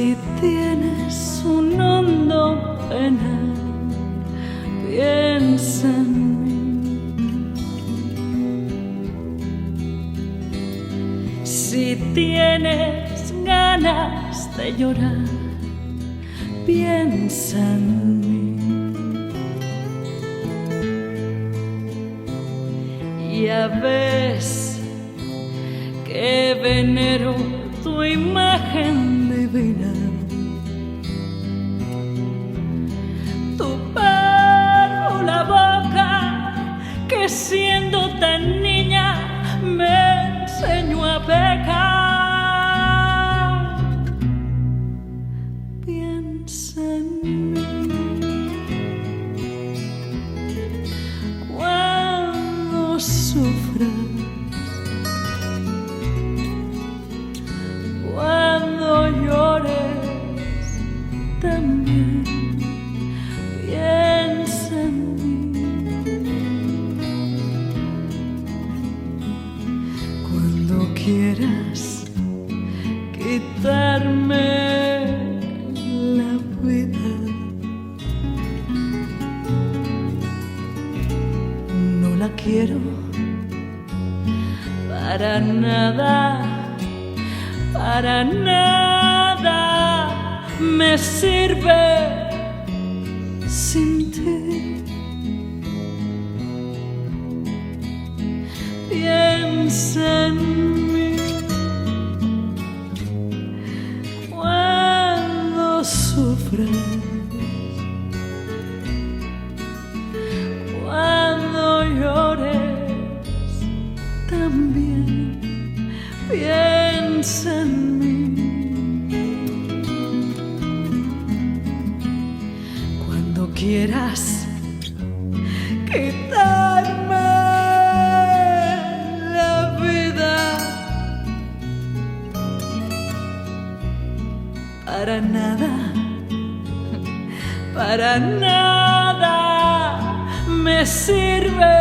Si tienes un hondo penal, piensa en mí. Si tienes ganas de llorar, piensa en mí. Ya ves que venero tu imagen divina, tu pelo, la boca que siendo tan niña me enseñó a pecar. Piensa en mí cuando sufras, cuando llores también. Piensa en mí cuando quieras quitarme la vida. No la quiero para nada, para nada me sirve sin ti. Piensa en mí cuando sufras, cuando llores también. Piensa en mí cuando quieras quitarme la vida. Para nada, para nada me sirve